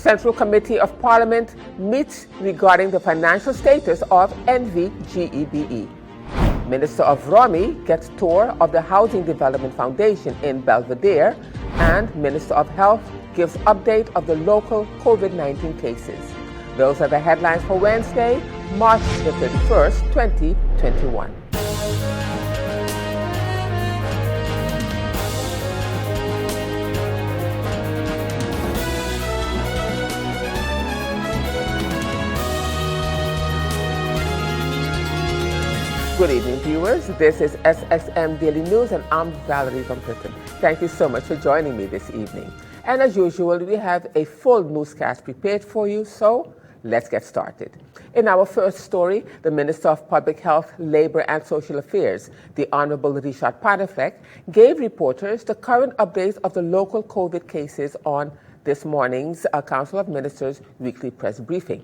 Central Committee of Parliament meets regarding the financial status of NVGEBE. Minister of Romy gets tour of the Housing Development Foundation in Belvedere, and Minister of Health gives update of the local COVID-19 cases. Those are the headlines for Wednesday, March the 31st, 2021. Good evening, viewers. This is SXM Daily News, and I'm Valerie Van Putten. Thank you so much for joining me this evening. And as usual, we have a full newscast prepared for you, so let's get started. In our first story, the Minister of Public Health, Labor and Social Affairs, the Honorable Richard Panafleck, gave reporters the current updates of the local COVID cases on this morning's Council of Ministers weekly press briefing.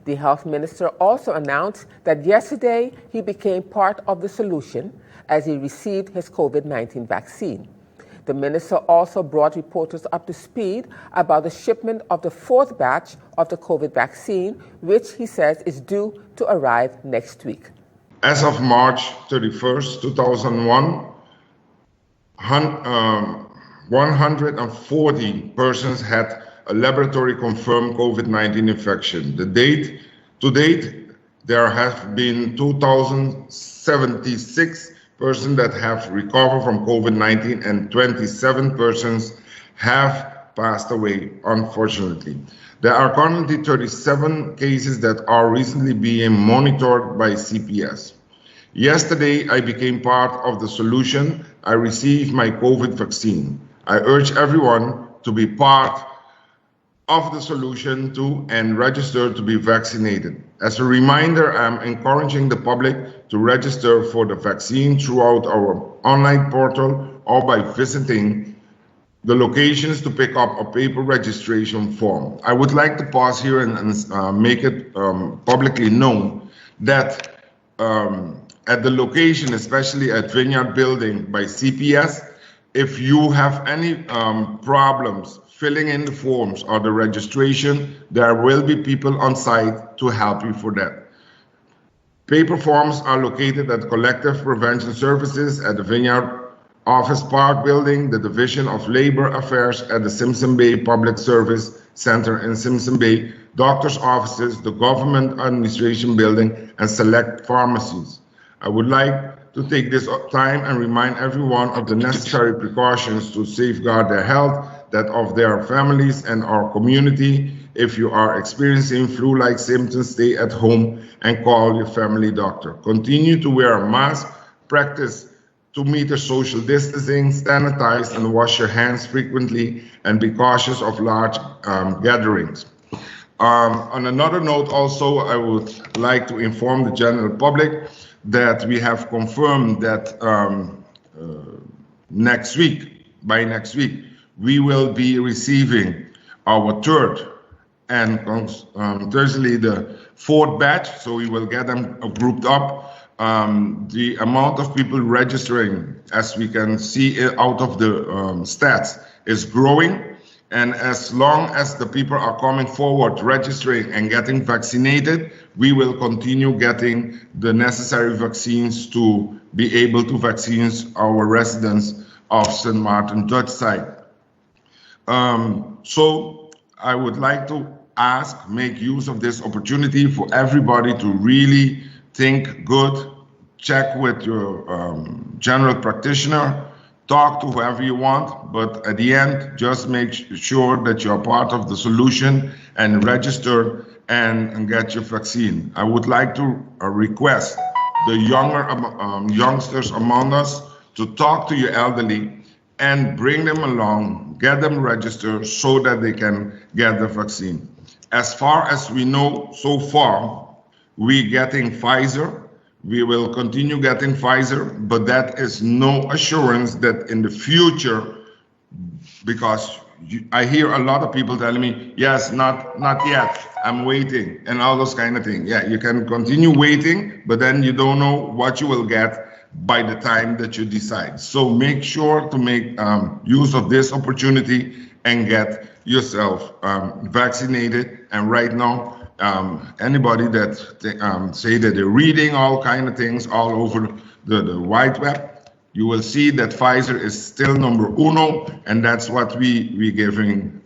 The health minister also announced that yesterday he became part of the solution as he received his COVID-19 vaccine. The minister also brought reporters up to speed about the shipment of the fourth batch of the COVID vaccine, which he says is due to arrive next week. As of March 31st, 2001, 140 persons had a laboratory-confirmed COVID-19 infection. To date, there have been 2,076 persons that have recovered from COVID-19 and 27 persons have passed away, unfortunately. There are currently 37 cases that are recently being monitored by CPS. Yesterday, I became part of the solution. I received my COVID vaccine. I urge everyone to be part of the solution and register to be vaccinated. As a reminder, I'm encouraging the public to register for the vaccine throughout our online portal or by visiting the locations to pick up a paper registration form. I would like to pause here and make it publicly known that at the location, especially at Vineyard Building by CPS, if you have any problems filling in the forms or the registration, there will be people on site to help you for that. Paper forms are located at Collective Prevention Services at the Vineyard Office Park Building, the Division of Labor Affairs at the Simpson Bay Public Service Center in Simpson Bay, doctors' offices, the Government Administration Building, and select pharmacies. I would like to take this time and remind everyone of the necessary precautions to safeguard their health, that of their families and our community. If you are experiencing flu-like symptoms, stay at home and call your family doctor. Continue to wear a mask, practice 2 meter social distancing, sanitize and wash your hands frequently, and be cautious of large gatherings. On another note also, I would like to inform the general public that we have confirmed that by next week, we will be receiving our third and Thursday the fourth batch, so we will get them grouped up. The amount of people registering, as we can see out of the stats, is growing. And as long as the people are coming forward, registering and getting vaccinated, we will continue getting the necessary vaccines to be able to vaccine our residents of St. Martin Dutch side. So I would like to make use of this opportunity for everybody to really think good, check with your general practitioner, talk to whoever you want, but at the end, just make sure that you're part of the solution and register and get your vaccine. I would like to request the youngsters among us to talk to your elderly and bring them along, get them registered so that they can get the vaccine. As far as we know so far, we're getting Pfizer. We will continue getting Pfizer, but that is no assurance that in the future, because I hear a lot of people telling me, yes, not yet, I'm waiting, and all those kind of things. Yeah, you can continue waiting, but then you don't know what you will get by the time that you decide. So make sure to make use of this opportunity and get yourself vaccinated. And right now, anybody that say that they're reading all kind of things all over the wide web, you will see that Pfizer is still number uno, and that's what we're giving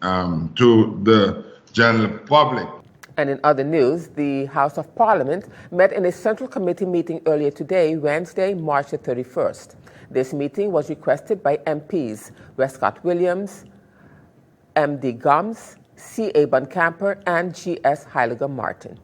to the general public. And in other news, the House of Parliament met in a Central Committee meeting earlier today, Wednesday, March the 31st. This meeting was requested by MPs Westcott Williams, M.D. Gums, C.A. Buncamper, and G.S. Heiliger Martin.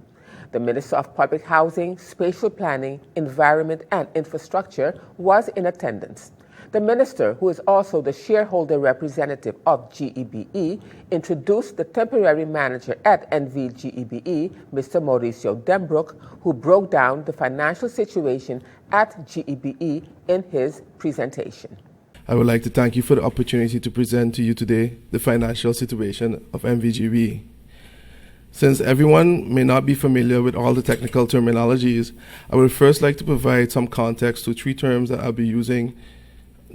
The Minister of Public Housing, Spatial Planning, Environment, and Infrastructure was in attendance. The minister, who is also the shareholder representative of GEBE, introduced the temporary manager at NVGEBE, Mr. Mauricio Dembrook, who broke down the financial situation at GEBE in his presentation. I would like to thank you for the opportunity to present to you today the financial situation of NVGEBE. Since everyone may not be familiar with all the technical terminologies, I would first like to provide some context to three terms that I'll be using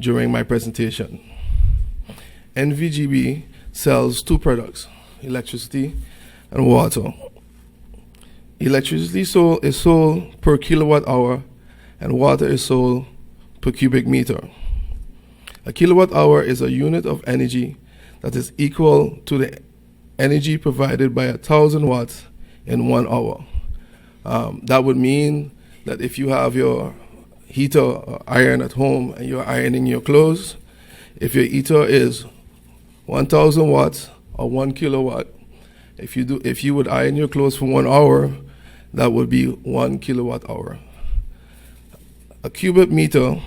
during my presentation. NVGEBE sells two products, electricity and water. Electricity is sold per kilowatt hour and water is sold per cubic meter. A kilowatt hour is a unit of energy that is equal to the energy provided by 1,000 watts in 1 hour. That would mean that if you have your heater or iron at home and you're ironing your clothes, if your heater is 1,000 watts or 1 kilowatt, if you would iron your clothes for 1 hour, that would be 1 kilowatt hour. A cubic meter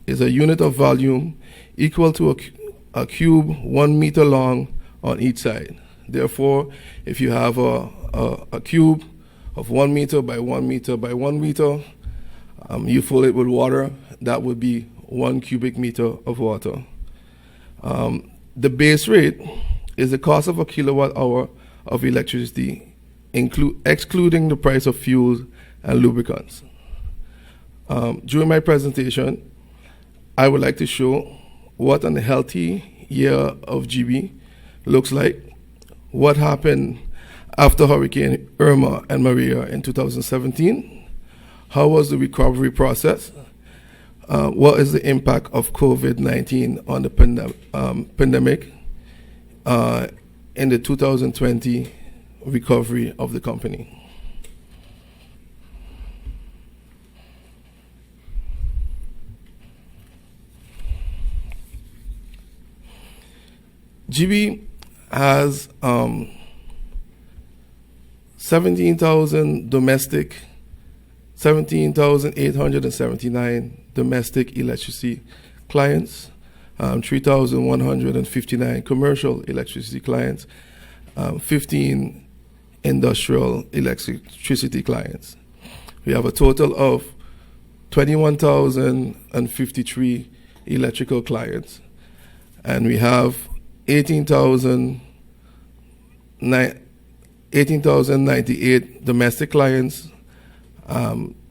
is a unit of volume equal to a cube 1 meter long on each side. Therefore, if you have a cube of 1 meter by 1 meter by 1 meter, you fill it with water, that would be 1 cubic meter of water. The base rate is the cost of a kilowatt hour of electricity, excluding the price of fuels and lubricants. During my presentation, I would like to show what a healthy year of GB looks like, what happened after Hurricane Irma and Maria in 2017, how was the recovery process, what is the impact of COVID-19 on the pandemic in the 2020 recovery of the company. GB has 17,879 domestic electricity clients, 3,159 commercial electricity clients, 15 industrial electricity clients. We have a total of 21,053 electrical clients, and we have 18,098 domestic clients,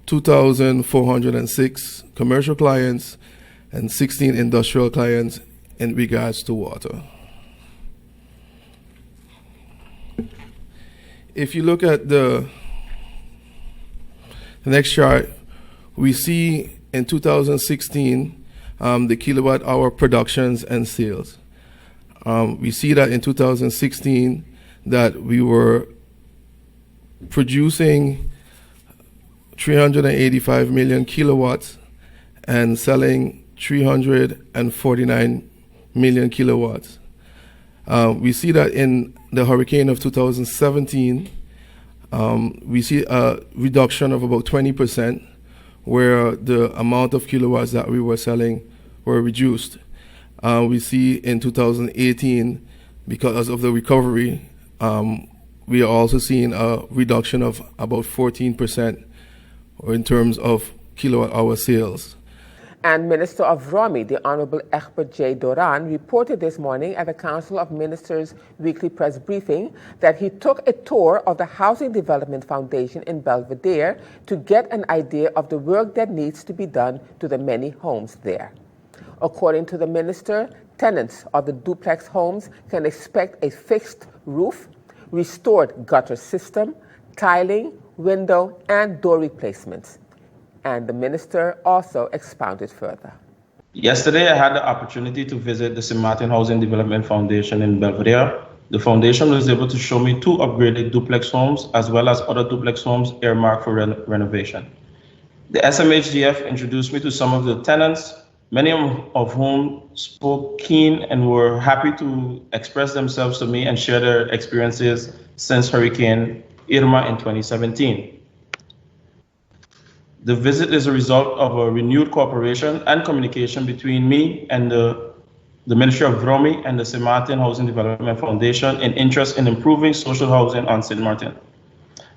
2,406 commercial clients, and 16 industrial clients in regards to water. If you look at the next chart, we see in 2016 the kilowatt hour productions and sales. We see that in 2016 that we were producing 385 million kilowatts and selling 349 million kilowatts. We see that in the hurricane of 2017, we see a reduction of about 20%, where the amount of kilowatts that we were selling were reduced. We see in 2018, because of the recovery, we are also seeing a reduction of about 14% in terms of kilowatt hour sales. And Minister of ROMI, the Honorable Egbert J. Doran, reported this morning at the Council of Ministers weekly press briefing that he took a tour of the Housing Development Foundation in Belvedere to get an idea of the work that needs to be done to the many homes there. According to the minister, Tenants of the duplex homes can expect a fixed roof, restored gutter system, tiling, window, and door replacements. And the minister also expounded further. Yesterday, I had the opportunity to visit the St. Martin Housing Development Foundation in Belvedere. The foundation was able to show me 2 upgraded duplex homes as well as other duplex homes earmarked for renovation. The SMHDF introduced me to some of the tenants, many of whom spoke keen and were happy to express themselves to me and share their experiences since Hurricane Irma in 2017. The visit is a result of a renewed cooperation and communication between me and the Ministry of VROMI and the St. Martin Housing Development Foundation in interest in improving social housing on St. Martin.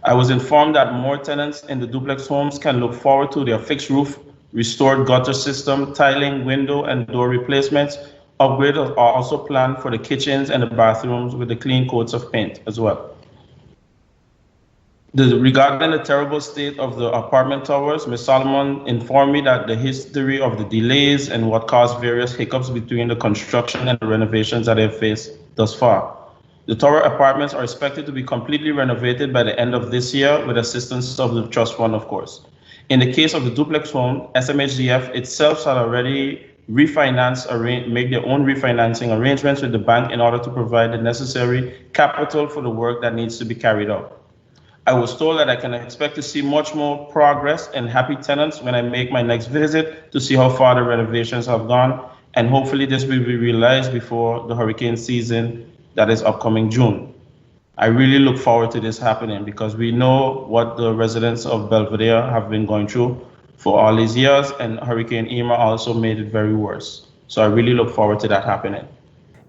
I was informed that more tenants in the duplex homes can look forward to their fixed roof, restored gutter system, tiling, window, and door replacements. Upgrades are also planned for the kitchens and the bathrooms with the clean coats of paint as well. Regarding the terrible state of the apartment towers, Ms. Solomon informed me that the history of the delays and what caused various hiccups between the construction and the renovations that they've faced thus far. The tower apartments are expected to be completely renovated by the end of this year with assistance of the trust fund, of course. In the case of the duplex home, SMHDF itself had already made their own refinancing arrangements with the bank in order to provide the necessary capital for the work that needs to be carried out. I was told that I can expect to see much more progress and happy tenants when I make my next visit to see how far the renovations have gone, and hopefully this will be realized before the hurricane season that is upcoming June. I really look forward to this happening because we know what the residents of Belvedere have been going through for all these years, and Hurricane Irma also made it very worse. So I really look forward to that happening.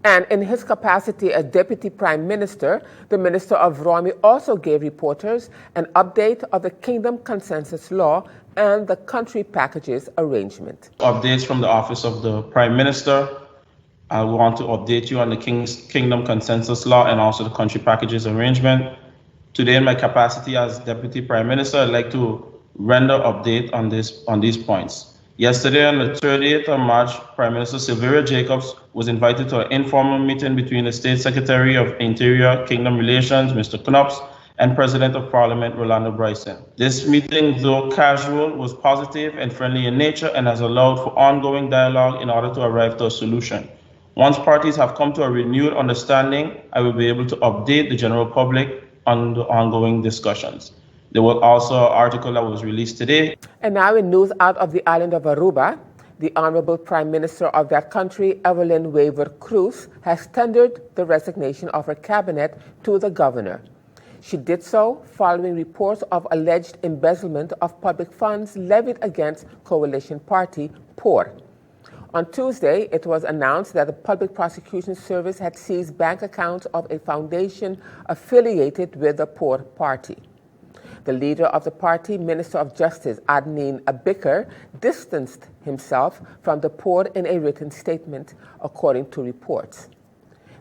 And in his capacity as Deputy Prime Minister, the Minister of VROMI also gave reporters an update of the Kingdom Consensus Law and the country packages arrangement. Updates from the Office of the Prime Minister. I want to update you on the Kingdom Consensus Law and also the country packages arrangement. Today, in my capacity as Deputy Prime Minister, I'd like to render update on these points. Yesterday, on the 30th of March, Prime Minister Sylvia Jacobs was invited to an informal meeting between the State Secretary of Interior Kingdom Relations, Mr. Knops, and President of Parliament, Rolando Bryson. This meeting, though casual, was positive and friendly in nature and has allowed for ongoing dialogue in order to arrive to a solution. Once parties have come to a renewed understanding, I will be able to update the general public on the ongoing discussions. There was also an article that was released today. And now in news out of the island of Aruba, the Honorable Prime Minister of that country, Evelyn Waver Cruz, has tendered the resignation of her cabinet to the governor. She did so following reports of alleged embezzlement of public funds levied against coalition party POR. On Tuesday, it was announced that the Public Prosecution Service had seized bank accounts of a foundation affiliated with the POR party. The leader of the party, Minister of Justice Adneen Abikar, distanced himself from the POR in a written statement, according to reports.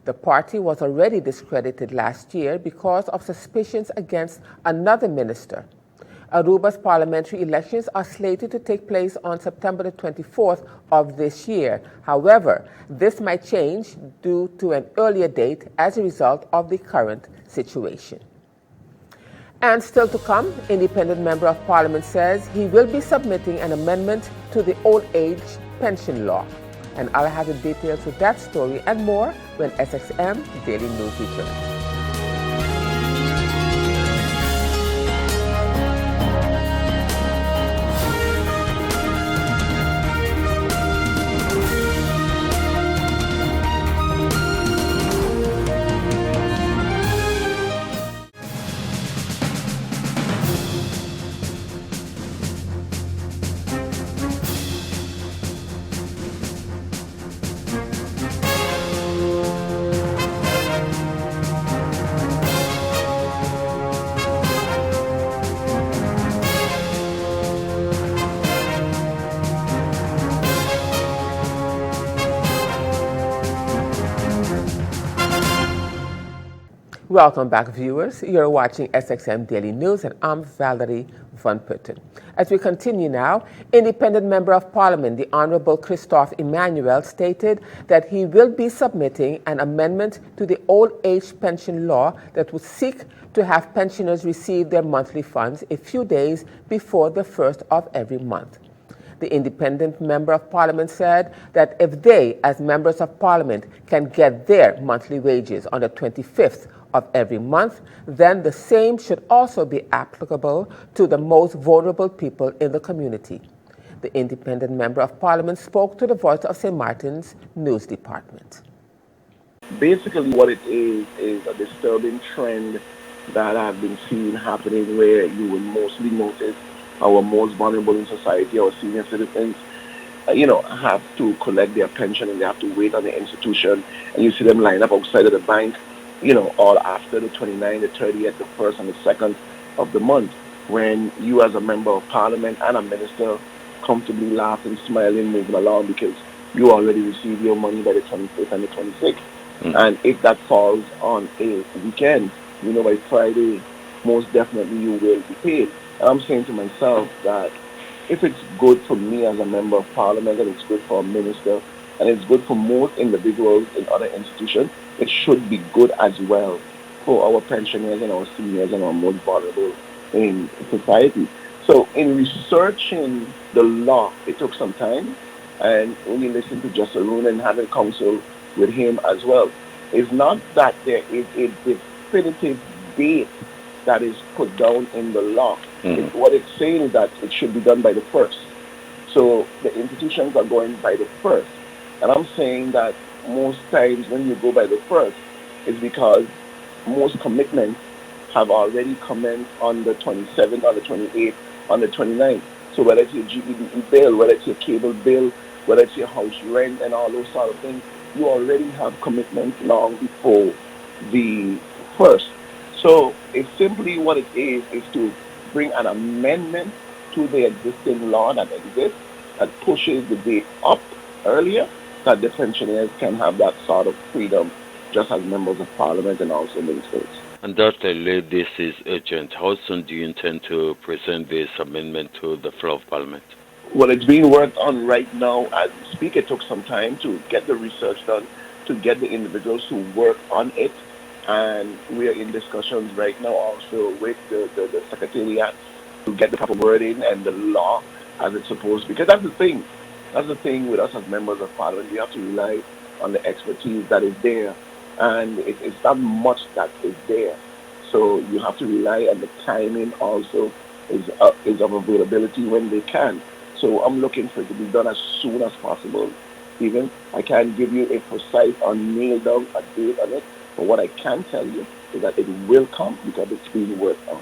The party was already discredited last year because of suspicions against another minister. Aruba's parliamentary elections are slated to take place on September the 24th of this year. However, this might change due to an earlier date as a result of the current situation. And still to come, independent member of parliament says he will be submitting an amendment to the old age pension law. And I'll have the details with that story and more when SXM Daily News returns. Welcome back, viewers. You're watching SXM Daily News, and I'm Valerie Van Putten. As we continue now, Independent Member of Parliament, the Honorable Christophe Emmanuel, stated that he will be submitting an amendment to the old age pension law that would seek to have pensioners receive their monthly funds a few days before the first of every month. The Independent Member of Parliament said that if they, as members of Parliament, can get their monthly wages on the 25th of every month, then the same should also be applicable to the most vulnerable people in the community. The Independent Member of Parliament spoke to the Voice of St. Martin's News Department. Basically, what it is a disturbing trend that I've been seeing happening, where you will mostly notice our most vulnerable in society, our senior citizens, have to collect their pension and they have to wait on the institution, and you see them line up outside of the bank, all after the 29th, the 30th, the 1st, and the 2nd of the month, when you as a member of Parliament and a minister comfortably laughing, smiling, moving along because you already received your money by the 25th and the 26th. And if that falls on a weekend, by Friday, most definitely you will be paid. And I'm saying to myself that if it's good for me as a member of Parliament, and it's good for a minister, and it's good for most individuals in other institutions, it should be good as well for our pensioners and our seniors and our most vulnerable in society. So in researching the law, it took some time, and when you listen to Justice Arun and having counsel with him as well, it's not that there is a definitive date that is put down in the law. What it's saying is that it should be done by the 1st. So the institutions are going by the 1st. And I'm saying that most times when you go by the 1st, it's because most commitments have already commenced on the 27th, on the 28th, on the 29th. So whether it's your GEDE bill, whether it's your cable bill, whether it's your house rent and all those sort of things, you already have commitments long before the 1st. So it's simply what it is to bring an amendment to the existing law that exists, that pushes the date up earlier, that the pensioners can have that sort of freedom just as members of Parliament and also ministers. Undoubtedly, this is urgent. How soon do you intend to present this amendment to the floor of Parliament? Well, it's being worked on right now as we speak. It took some time to get the research done, to get the individuals to work on it. And we are in discussions right now also with the Secretariat to get the proper wording and the law as it's supposed, because that's the thing. That's the thing with us as members of Parliament. We have to rely on the expertise that is there. And it's not much that is there. So you have to rely on the timing also is of availability when they can. So I'm looking for it to be done as soon as possible. Even I can't give you a precise or nailed down a date on it, but what I can tell you is that it will come because it's being worked on.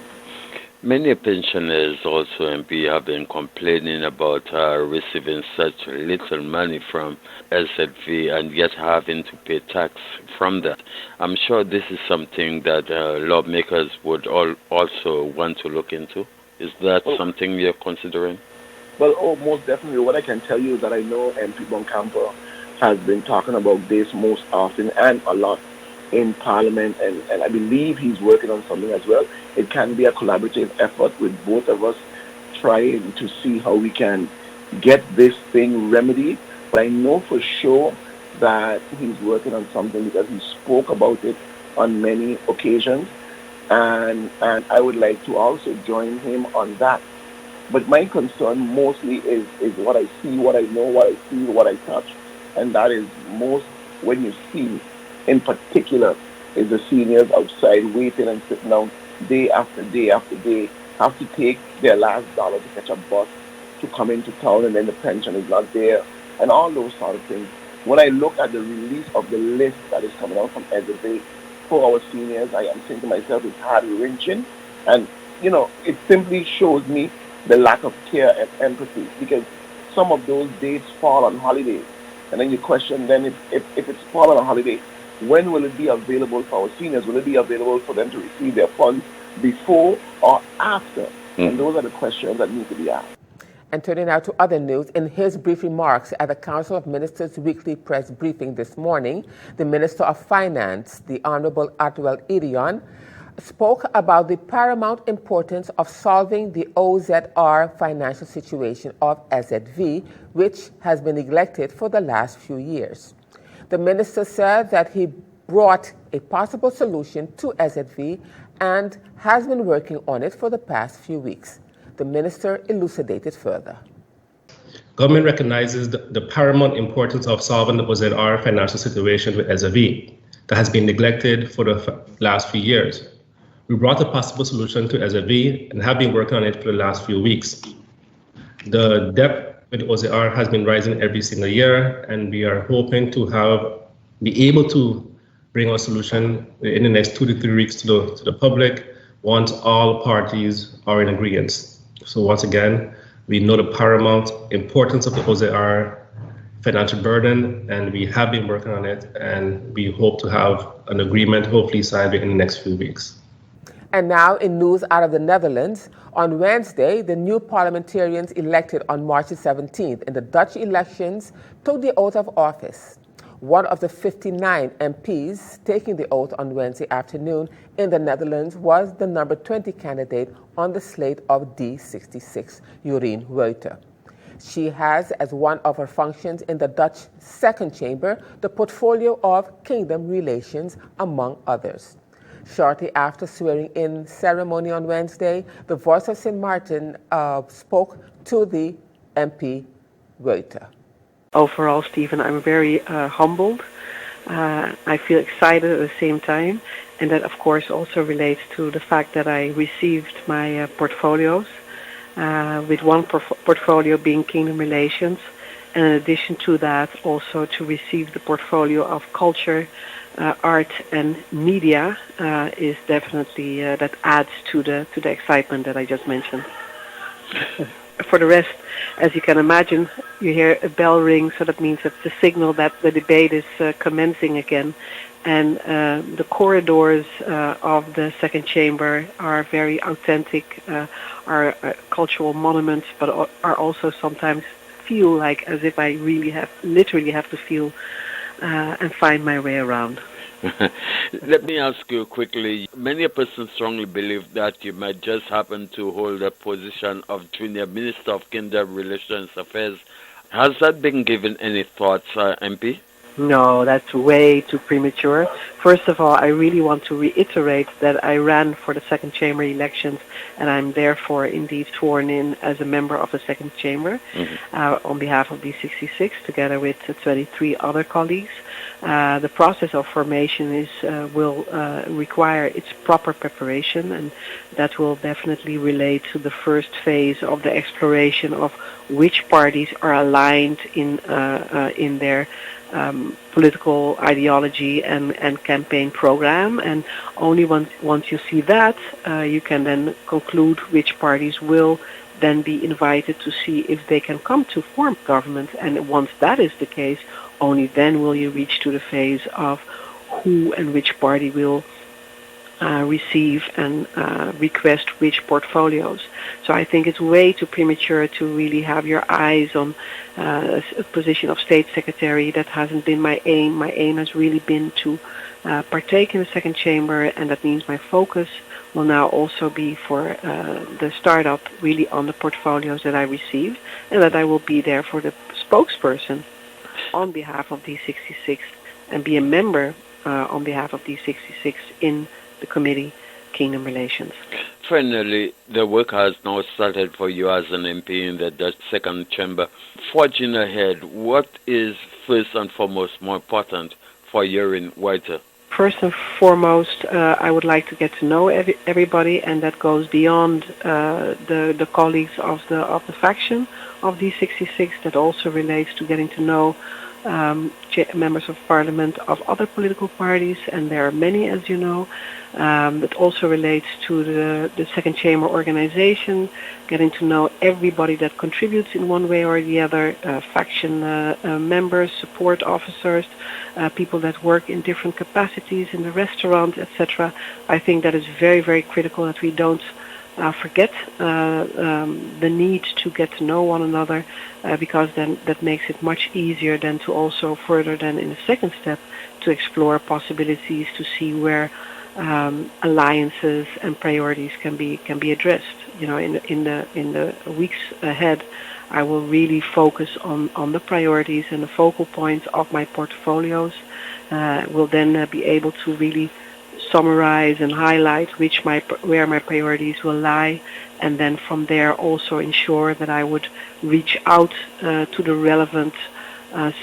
Many pensioners also, MP, have been complaining about receiving such little money from LZV and yet having to pay tax from that. I'm sure this is something that lawmakers would also want to look into. Is that something you're considering? Well, most definitely. What I can tell you is that I know MP Boncampo has been talking about this most often and a lot in Parliament, and I believe he's working on something as well. It can be a collaborative effort with both of us trying to see how we can get this thing remedied. But I know for sure that he's working on something because he spoke about it on many occasions, and I would like to also join him on that. But my concern mostly is what I see, what I know, what I feel, what I touch, and that is most when you see, in particular, is the seniors outside waiting and sitting down day after day after day, have to take their last dollar to catch a bus to come into town, and then the pension is not there, and all those sort of things. When I look at the release of the list that is coming out from SXM for our seniors, I am saying to myself, it's heart-wrenching, and it simply shows me the lack of care and empathy, because some of those dates fall on holidays, and then you question, then if it's fall on a holiday, when will it be available for our seniors? Will it be available for them to receive their funds before or after? And those are the questions that need to be asked. And turning now to other news, in his brief remarks at the Council of Ministers' weekly press briefing this morning, the Minister of Finance, the Honorable Atwell Edion, spoke about the paramount importance of solving the OZR financial situation of SZV, which has been neglected for the last few years. The minister said that he brought a possible solution to SZV and has been working on it for the past few weeks. The minister elucidated further. Government recognizes the paramount importance of solving the OZR financial situation with SZV that has been neglected for the last few years. We brought a possible solution to SZV and have been working on it for the last few weeks. The debt with OZR has been rising every single year, and we are hoping to be able to bring our solution in the next 2 to 3 weeks to the public once all parties are in agreement. So once again, we know the paramount importance of the OZR financial burden, and we have been working on it, and we hope to have an agreement hopefully signed in the next few weeks. And now in news out of the Netherlands, on Wednesday, the new parliamentarians elected on March 17th in the Dutch elections took the oath of office. One of the 59 MPs taking the oath on Wednesday afternoon in the Netherlands was the number 20 candidate on the slate of D66, Jorien Ruyter. She has, as one of her functions in the Dutch Second Chamber, the portfolio of Kingdom Relations, among others. Shortly after swearing-in ceremony on Wednesday, the Voice of St. Martin spoke to the MP Ruyter. Overall, Stephen, I'm very humbled. I feel excited at the same time, and that, of course, also relates to the fact that I received my portfolios, with one portfolio being Kingdom Relations, and in addition to that, also to receive the portfolio of Culture, Art, and Media is definitely that adds to the excitement that I just mentioned. For the rest, as you can imagine, you hear a bell ring, so that means it's a signal that the debate is commencing again. And the corridors of the second chamber are very authentic, are cultural monuments, but are also sometimes feel like as if I literally have to feel and find my way around. Let me ask you quickly, many persons strongly believe that you might just happen to hold a position of Junior Minister of Kingdom Relations Affairs. Has that been given any thoughts, MP? No, that's way too premature. First of all, I really want to reiterate that I ran for the second chamber elections, and I'm therefore indeed sworn in as a member of the second chamber on behalf of D66, together with 23 other colleagues. The process of formation will require its proper preparation, and that will definitely relate to the first phase of the exploration of which parties are aligned in their political ideology and campaign program, and only once you see that, you can then conclude which parties will then be invited to see if they can come to form government. And once that is the case, only then will you reach to the phase of who and which party will receive and request which portfolios. So I think it's way too premature to really have your eyes on a position of state secretary. That hasn't been my aim. My aim has really been to partake in the second chamber, and that means my focus will now also be for the startup really on the portfolios that I received, and that I will be there for the spokesperson on behalf of D66 and be a member on behalf of D66 in the committee Kingdom Relations. Finally, the work has now started for you as an MP in the Dutch Second Chamber. Forging ahead, what is first and foremost more important for Jorien Ruyter? First and foremost, I would like to get to know everybody, and that goes beyond the colleagues of the faction of D66. That also relates to getting to know members of parliament of other political parties, and there are many, as you know. That also relates to the second chamber organization, getting to know everybody that contributes in one way or the other, faction members, support officers, people that work in different capacities in the restaurant, etc. I think that is very, very critical that we don't forget the need to get to know one another, because then that makes it much easier than to also further than in the second step to explore possibilities to see where alliances and priorities can be addressed. You know, in the weeks ahead, I will really focus on the priorities and the focal points of my portfolios. Will then be able to really summarize and highlight where my priorities will lie, and then from there also ensure that I would reach out to the relevant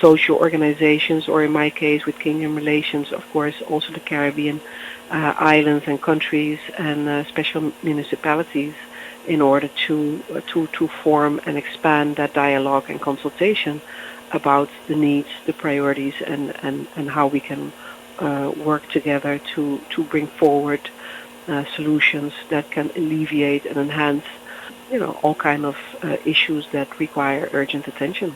social organizations, or in my case with Kingdom Relations, of course, also the Caribbean islands and countries and special municipalities, in order to form and expand that dialogue and consultation about the needs, the priorities, and how we can work together to bring forward solutions that can alleviate and enhance, all kind of issues that require urgent attention.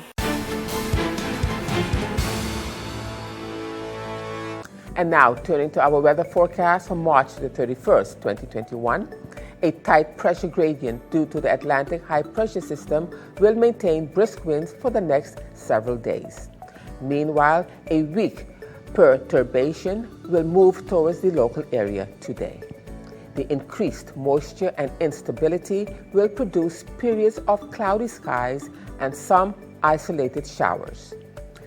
And now, turning to our weather forecast for March the 31st, 2021. A tight pressure gradient due to the Atlantic high pressure system will maintain brisk winds for the next several days. Meanwhile, a weak perturbation will move towards the local area today. The increased moisture and instability will produce periods of cloudy skies and some isolated showers.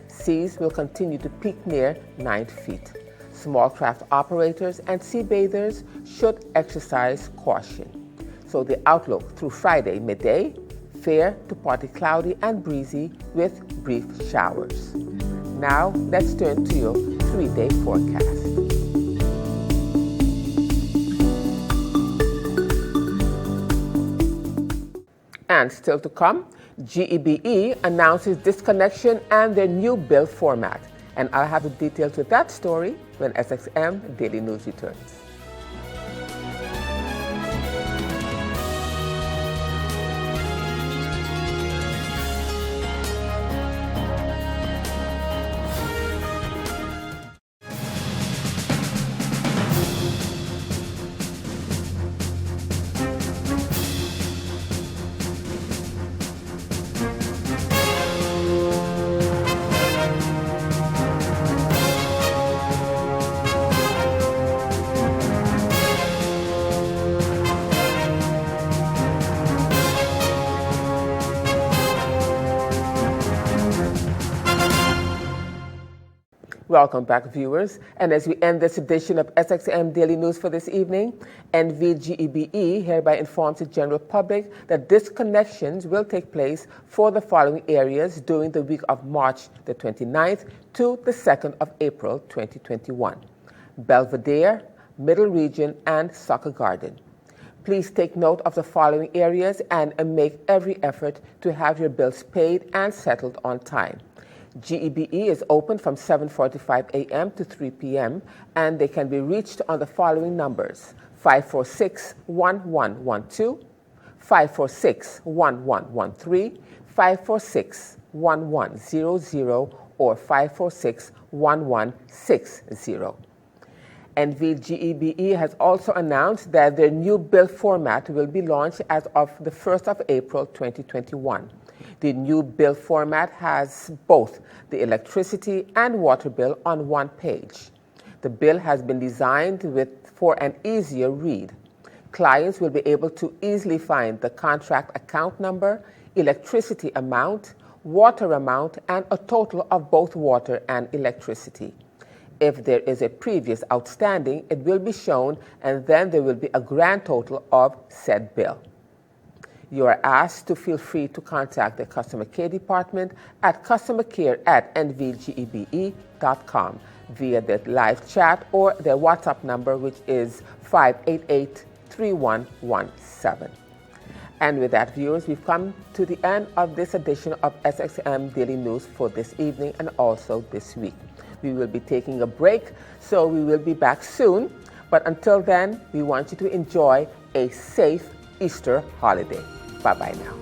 Seas will continue to peak near 9 feet. Small craft operators and sea bathers should exercise caution. So the outlook through Friday midday, fair to partly cloudy and breezy with brief showers. Now let's turn to your 3-day forecast. And still to come, GEBE announces disconnection and their new bill format. And I'll have the details with that story when SXM Daily News returns. Welcome back, viewers. And as we end this edition of SXM Daily News for this evening, NVGEBE hereby informs the general public that disconnections will take place for the following areas during the week of March the 29th to the 2nd of April 2021. Belvedere, Middle Region, and Soccer Garden. Please take note of the following areas and make every effort to have your bills paid and settled on time. GEBE is open from 7:45 a.m. to 3 p.m. and they can be reached on the following numbers: 546-1112, 546-1113, 546-1100, or 546-1160. NVGEBE has also announced that their new bill format will be launched as of the 1st of April 2021. The new bill format has both the electricity and water bill on one page. The bill has been designed for an easier read. Clients will be able to easily find the contract account number, electricity amount, water amount, and a total of both water and electricity. If there is a previous outstanding, it will be shown, and then there will be a grand total of said bill. You are asked to feel free to contact the customer care department at customercare@nvgebe.com via the live chat or their WhatsApp number, which is 588-3117. And with that, viewers, we've come to the end of this edition of SXM Daily News for this evening and also this week. We will be taking a break, so we will be back soon. But until then, we want you to enjoy a safe Easter holiday. Bye-bye now.